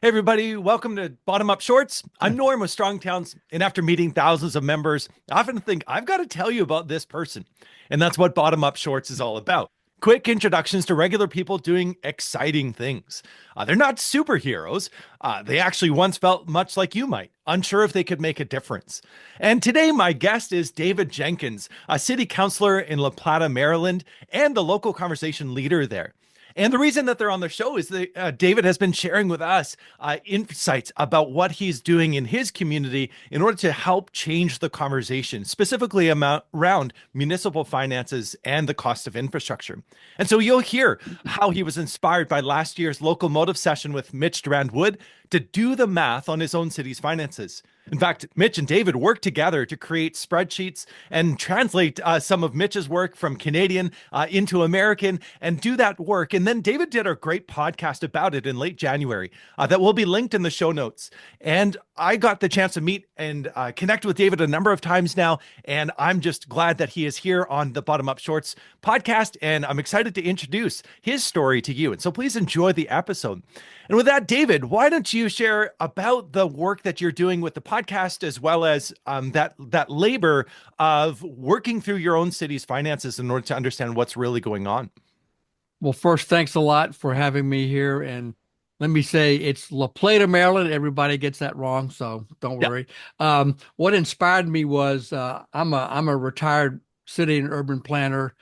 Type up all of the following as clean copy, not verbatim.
Hey everybody, welcome to Bottom Up Shorts. I'm Norm with Strong Towns, and after meeting thousands of members, I often think I've got to tell you about this person. And that's what Bottom Up Shorts is all about. Quick introductions to regular people doing exciting things. They're not superheroes. They actually once felt much like you might, unsure if they could make a difference. And today, my guest is David Jenkins, a city councilor in La Plata, Maryland, and the local conversation leader there. And the reason that they're on the show is that David has been sharing with us insights about what he's doing in his community in order to help change the conversation, specifically around municipal finances and the cost of infrastructure. And so you'll hear how he was inspired by last year's locomotive session with Mitch Durand-Wood to do the math on his own city's finances. In fact, Mitch and David worked together to create spreadsheets and translate some of Mitch's work from Canadian into American and do that work. And then David did a great podcast about it in late January that will be linked in the show notes. And I got the chance to meet and connect with David a number of times now. And I'm just glad that he is here on the Bottom Up Shorts podcast. And I'm excited to introduce his story to you. And so please enjoy the episode. And with that, David, why don't you share about the work that you're doing with the podcast, as well as that labor of working through your own city's finances in order to understand what's really going on? Well, first, thanks a lot for having me here. And let me say it's La Plata, Maryland. Everybody gets that wrong, so don't Yeah. worry. What inspired me was I'm a retired city and urban planner.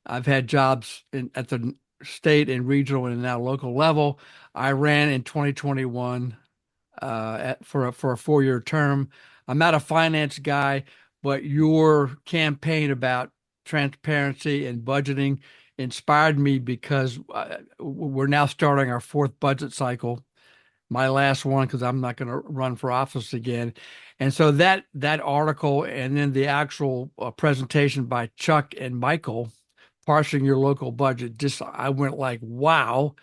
I've had jobs at the state and regional and now local level. I ran in 2021 for a 4-year term. I'm not a finance guy, but your campaign about transparency and budgeting inspired me because we're now starting our fourth budget cycle, my last one because I'm not going to run for office again. And so that article and then the actual presentation by Chuck and Michel, parsing your local budget, just I went like, wow,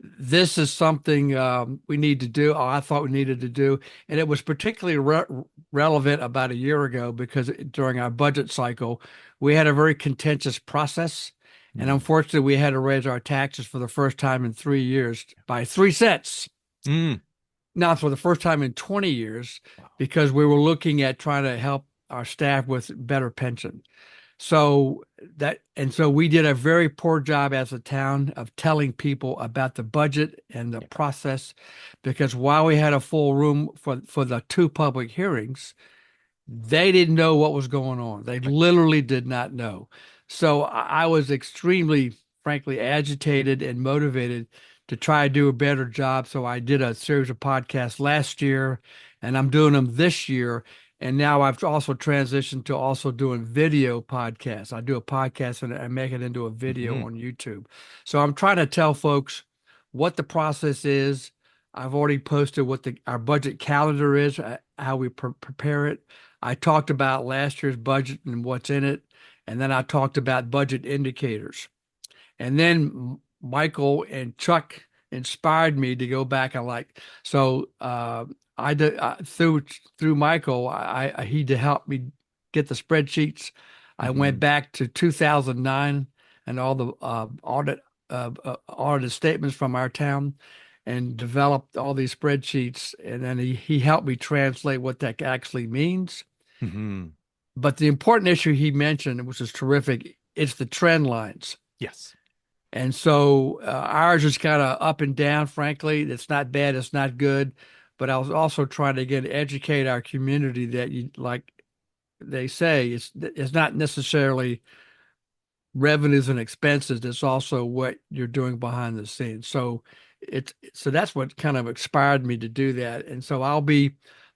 this is something we need to do. I thought we needed to do, and it was particularly relevant about a year ago because during our budget cycle, we had a very contentious process, and unfortunately, we had to raise our taxes for the first time in 3 years by 3 cents. Mm. Now, for the first time in 20 years, because we were looking at trying to help our staff with better pension. So we did a very poor job as a town of telling people about the budget and the process, because while we had a full room for the two public hearings, they didn't know what was going on. They literally did not know. So I was extremely, frankly, agitated and motivated to try to do a better job. So I did a series of podcasts last year, and I'm doing them this year. And now I've also transitioned to also doing video podcasts. I do a podcast and I make it into a video Mhm. on YouTube. So I'm trying to tell folks what the process is. I've already posted what our budget calendar is, how we prepare it. I talked about last year's budget and what's in it. And then I talked about budget indicators. And then Michel and Chuck inspired me to go back and I did through Michel. He to help me get the spreadsheets. I went Mhm. back to 2009 and all the audited statements from our town and developed all these spreadsheets. And then he helped me translate what that actually means. Mhm. But the important issue he mentioned, which is terrific, it's the trend lines. Yes. And so ours is kind of up and down, frankly. It's not bad, it's not good. But I was also trying to, again, educate our community that like they say, it's not necessarily revenues and expenses. It's also what you're doing behind the scenes. So that's what kind of inspired me to do that. And so I'll be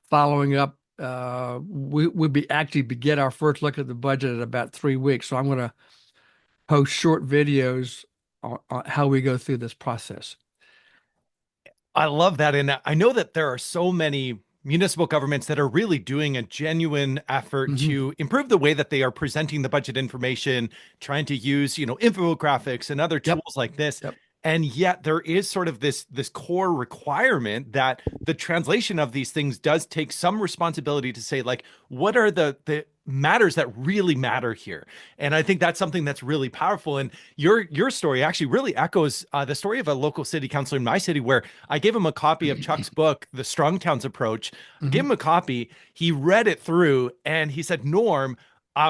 following up. We'll be actually get our first look at the budget in about 3 weeks. So I'm going to post short videos on how we go through this process. I love that. And I know that there are so many municipal governments that are really doing a genuine effort Mhm. to improve the way that they are presenting the budget information, trying to use, infographics and other Yep. tools like this. Yep. And yet there is sort of this core requirement that the translation of these things does take some responsibility to say, like, what are the matters that really matter here? And I think that's something that's really powerful. And your story actually really echoes the story of a local city councilor in my city, where I gave him a copy of Chuck's book, The Strong Towns Approach. I gave him a copy. He read it through and he said, Norm,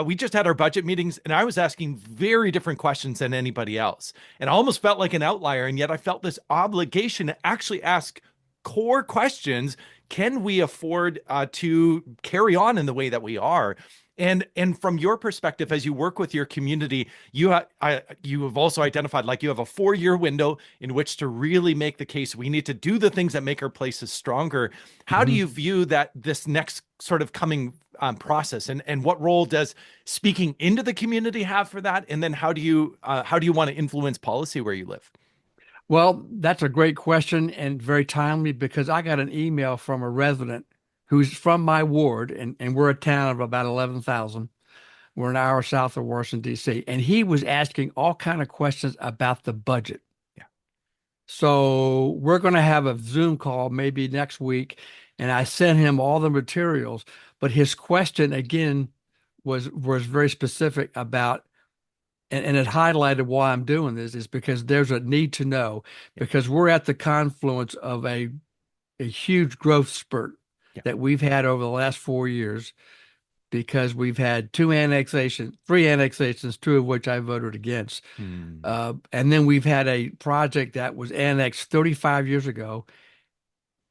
we just had our budget meetings and I was asking very different questions than anybody else. And I almost felt like an outlier. And yet I felt this obligation to actually ask core questions. Can we afford to carry on in the way that we are? And from your perspective, as you work with your community, you have also identified, like, you have a 4-year window in which to really make the case we need to do the things that make our places stronger. How do you view that this next sort of coming process, and what role does speaking into the community have for that? And then how do you want to influence policy where you live? Well, that's a great question and very timely because I got an email from a resident who's from my ward, and we're a town of about 11,000. We're an hour south of Washington, D.C. And he was asking all kind of questions about the budget. Yeah. So we're going to have a Zoom call maybe next week, and I sent him all the materials. But his question again was very specific about, and it highlighted why I'm doing this is because there's a need to know, because we're at the confluence of a huge growth spurt that we've had over the last 4 years, because we've had 3 annexations, 2 of which I voted against. And then we've had a project that was annexed 35 years ago,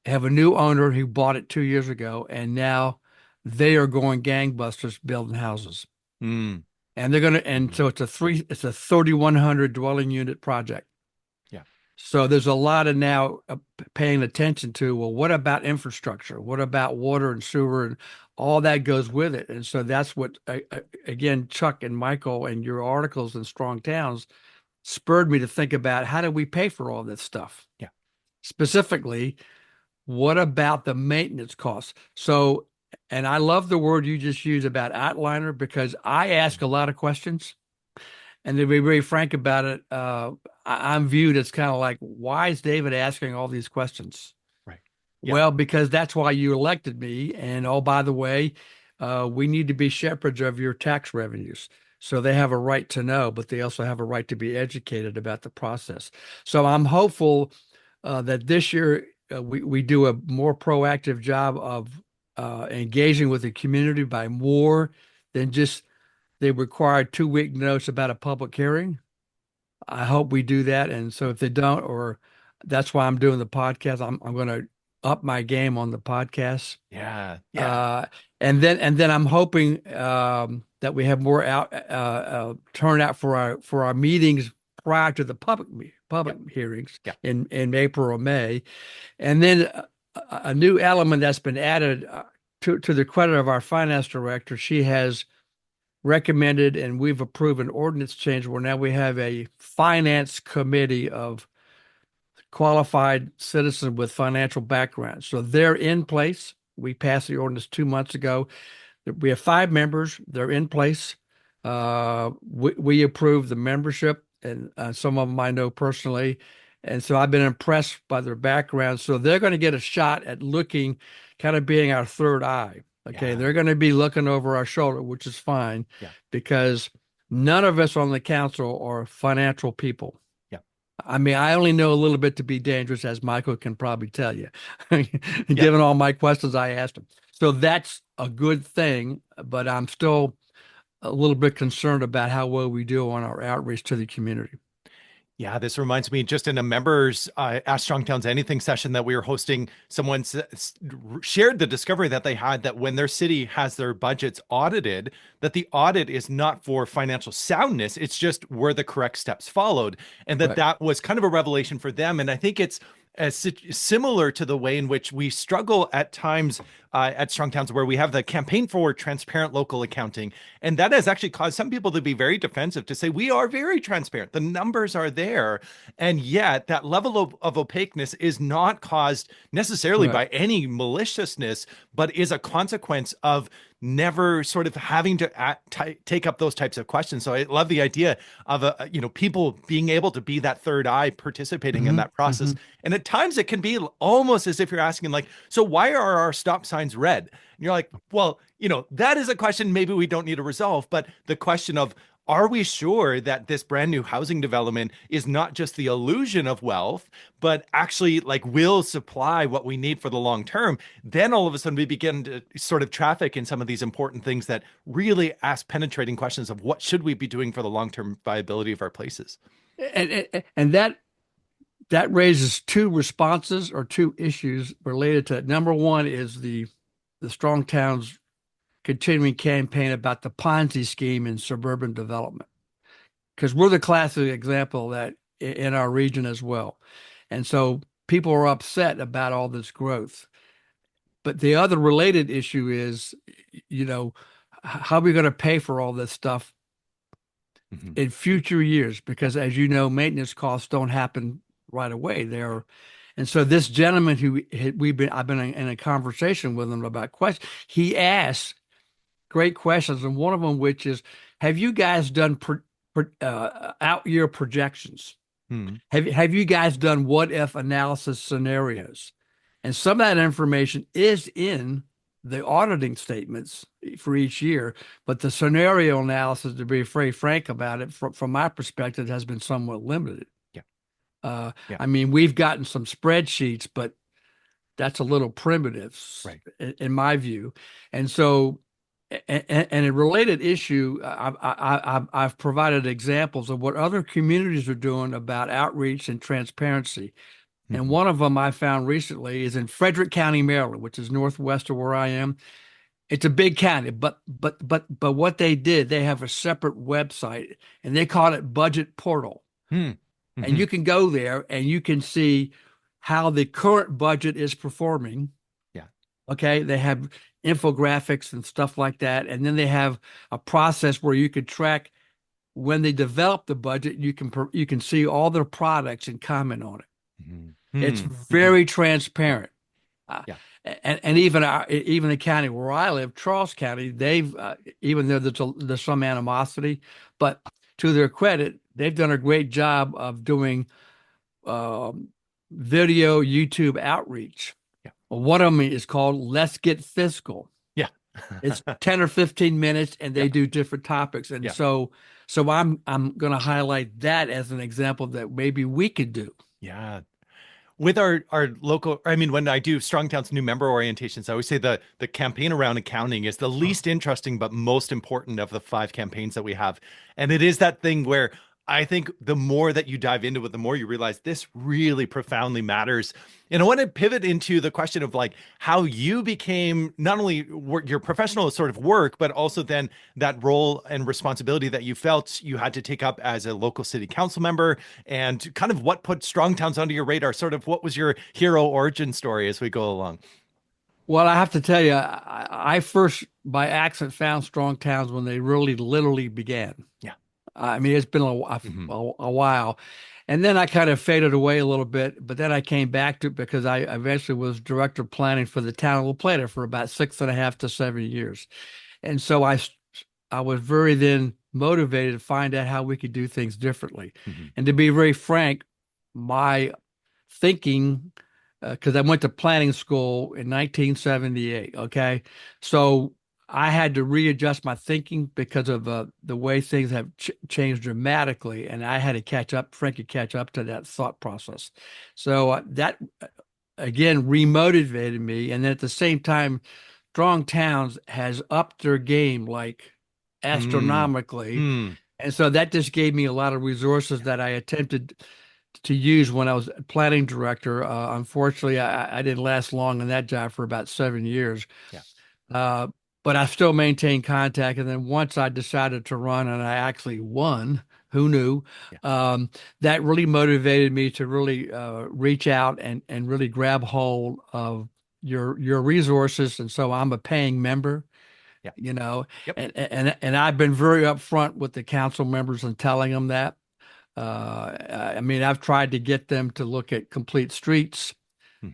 have a new owner who bought it 2 years ago, and now they are going gangbusters building houses. And they're going to, and so it's a 3,100 dwelling unit project. So there's a lot of now paying attention to, well, what about infrastructure? What about water and sewer and all that goes with it? And so that's what, again, Chuck and Michael and your articles in Strong Towns spurred me to think about, how do we pay for all this stuff? Specifically, what about the maintenance costs? So, and I love the word you just used about outliner, because I ask a lot of questions. And to be very frank about it, I'm viewed as kind of like, why is David asking all these questions? Right. Well, because that's why you elected me. And oh, by the way, we need to be shepherds of your tax revenues. So they have a right to know, but they also have a right to be educated about the process. So I'm hopeful that this year we do a more proactive job of engaging with the community by more than just they require 2-week notice about a public hearing. I hope we do that. And so if they don't, or that's why I'm doing the podcast, I'm going to up my game on the podcast. Yeah. And then I'm hoping that we have more turnout for our meetings prior to the public hearings in April or May. And then a new element that's been added to the credit of our finance director, she has recommended and we've approved an ordinance change where now we have a finance committee of qualified citizens with financial background. So they're in place. We passed the ordinance 2 months ago. We have 5 members. They're in place. We approved the membership, and some of them I know personally. And so I've been impressed by their background. So they're going to get a shot at looking, kind of being our third eye. Okay, they're going to be looking over our shoulder, which is fine, because none of us on the council are financial people. I mean, I only know a little bit to be dangerous, as Michael can probably tell you, given all my questions I asked him. So that's a good thing, but I'm still a little bit concerned about how well we do on our outreach to the community. Yeah, this reminds me, just in a members Ask Strong Towns Anything session that we were hosting, someone shared the discovery that they had that when their city has their budgets audited, that the audit is not for financial soundness, it's just were the correct steps followed. And that was kind of a revelation for them. And I think it's similar to the way in which we struggle at times at Strong Towns, where we have the campaign for transparent local accounting. And that has actually caused some people to be very defensive, to say, we are very transparent. The numbers are there. And yet that level of opaqueness is not caused necessarily by any maliciousness, but is a consequence of never sort of having to take up those types of questions. So I love the idea of people being able to be that third eye participating in Hmm. that process. Hmm. And at times it can be almost as if you're asking like, so why are our stop signs red? And you're like, well, that is a question maybe we don't need to resolve, but the question of, are we sure that this brand new housing development is not just the illusion of wealth, but actually like will supply what we need for the long term? Then all of a sudden we begin to sort of traffic in some of these important things that really ask penetrating questions of what should we be doing for the long-term viability of our places. And that raises two responses or two issues related to it. Number one is the Strong Towns continuing campaign about the Ponzi scheme in suburban development, because we're the classic example of that in our region as well. And so people are upset about all this growth. But the other related issue is, you know, how are we going to pay for all this stuff Mm-hmm. in future years? Because as you know, maintenance costs don't happen right away there. And so this gentleman I've been in a conversation with him about questions. He asked great questions, and one of them, which is, have you guys done out year projections? Mm-hmm. Have you guys done what if analysis scenarios? And some of that information is in the auditing statements for each year, but the scenario analysis, to be very frank about it, from my perspective, has been somewhat limited. Yeah. I mean, we've gotten some spreadsheets, but that's a little primitive, Right. in my view. And so, and a related issue, I've provided examples of what other communities are doing about outreach and transparency. And Mm-hmm. one of them I found recently is in Frederick County, Maryland, which is northwest of where I am. It's a big county, but what they did, they have a separate website and they call it Budget Portal. And Mm-hmm. you can go there and you can see how the current budget is performing. Yeah. Okay. They have infographics and stuff like that. And then they have a process where you could track when they develop the budget, you can see all their products and comment on it. Mm-hmm. It's Mm-hmm. very transparent. Uh, Yeah. and even the county where I live, Charles County, they've even though there's some animosity, but to their credit, they've done a great job of doing um, video YouTube outreach. Yeah. One of them is called "Let's Get Fiscal." Yeah. It's 10 or 15 minutes, and they Yep. do different topics. And Yeah. so I'm going to highlight that as an example that maybe we could do. Yeah. With our local, I mean, when I do Strong Town's new member orientations, I always say the campaign around accounting is the least interesting but most important of the 5 campaigns that we have. And it is that thing where I think the more that you dive into it, the more you realize this really profoundly matters. And I want to pivot into the question of like how you became not only your professional sort of work, but also then that role and responsibility that you felt you had to take up as a local city council member, and kind of what put Strong Towns onto your radar. Sort of what was your hero origin story as we go along? Well, I have to tell you, I first by accident found Strong Towns when they really literally began. Yeah. I mean, it's been Mm-hmm. a while. And then I kind of faded away a little bit, but then I came back to it because I eventually was director of planning for the town of La Plata for about 6.5 to 7 years. And so I was very then motivated to find out how we could do things differently. Mm-hmm. And to be very frank, my thinking, because I went to planning school in 1978. Okay. So I had to readjust my thinking because of the way things have changed dramatically. And I had to frankly, catch up to that thought process. So that again remotivated me. And then at the same time, Strong Towns has upped their game like astronomically. Mm-hmm. And so that just gave me a lot of resources that I attempted to use when I was planning director. Unfortunately, I didn't last long in that job for about 7 years. Yeah. Uh, but I still maintained contact. And then once I decided to run and I actually won, who knew? Yeah. That really motivated me to really reach out and really grab hold of your resources. And so I'm a paying member, Yeah. you know, Yep. and I've been very upfront with the council members and telling them that. I mean, I've tried to get them to look at complete streets.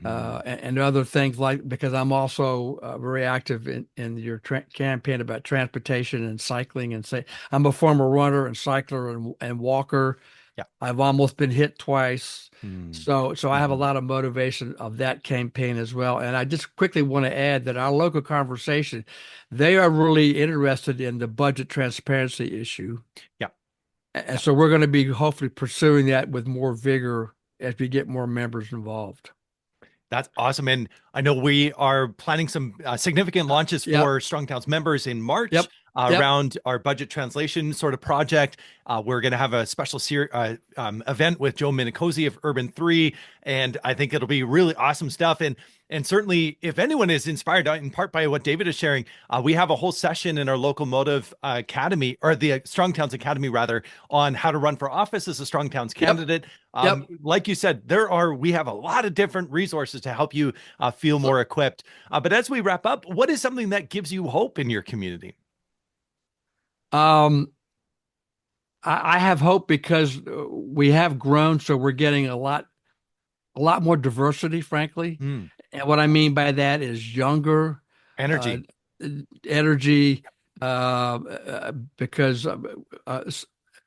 and other things like, because I'm also very active in your campaign about transportation and cycling, and say I'm a former runner and cycler and walker. Yeah. I've almost been hit twice. Mm. So I have a Mhm. lot of motivation of that campaign as well. And I just quickly want to add that our local conversation, they are really interested in the budget transparency issue. Yeah. And Yeah. so we're going to be hopefully pursuing that with more vigor as we get more members involved. That's awesome. And I know we are planning some significant launches Yep. for Strong Towns members in March Yep. Yep. around our budget translation sort of project. We're going to have a special event with Joe Minicozy of Urban 3. And I think it'll be really awesome stuff. And certainly, if anyone is inspired in part by what David is sharing, we have a whole session in our local Motive Academy, or the Strong Towns Academy, rather, on how to run for office as a Strong Towns Yep. candidate. Yep. Like you said, we have a lot of different resources to help you feel So, more equipped. But as we wrap up, what is something that gives you hope in your community? um, I have hope because we have grown, so we're getting a lot more diversity, frankly. Hmm. And what I mean by that is younger, uh, Energy. energy, because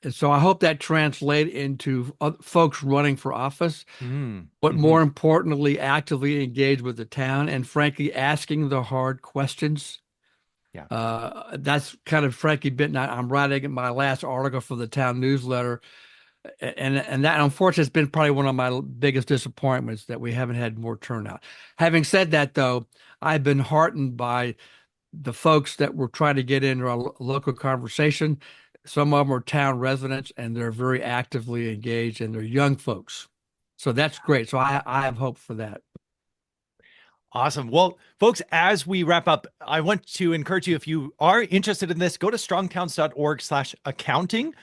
and so I hope that translate into folks running for office, Mm. but Hmm. more importantly, actively engaged with the town and frankly asking the hard questions. Yeah. That's kind of frankly been. I'm writing my last article for the town newsletter, and that unfortunately has been probably one of my biggest disappointments that we haven't had more turnout. Having said that, though, I've been heartened by the folks that were trying to get into our local conversation. Some of them are town residents, and they're very actively engaged, and they're young folks. So that's great. So I have hope for that. Awesome. Well, folks, as we wrap up, I want to encourage you, if you are interested in this, go to strongtowns.org/accounting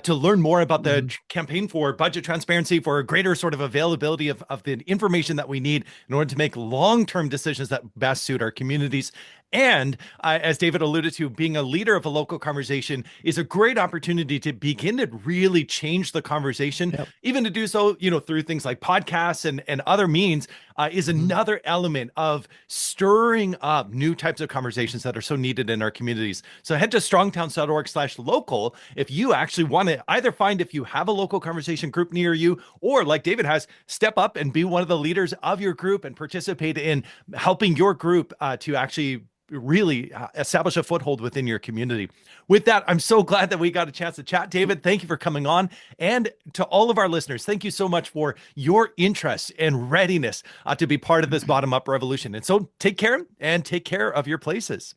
to learn more about the Mhm. campaign for budget transparency, for a greater sort of availability of the information that we need in order to make long-term decisions that best suit our communities. And as David alluded to, being a leader of a local conversation is a great opportunity to begin to really change the conversation, Yep. even to do so, through things like podcasts and other means, is Mhm. another element of stirring up new types of conversations that are so needed in our communities. So head to strongtowns.org/local if you actually want to either find if you have a local conversation group near you, or like David has, step up and be one of the leaders of your group and participate in helping your group to actually really establish a foothold within your community. With that, I'm so glad that we got a chance to chat. David, thank you for coming on. And to all of our listeners, thank you so much for your interest and readiness to be part of this bottom-up revolution. And so take care, and take care of your places.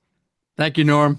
Thank you, Norm.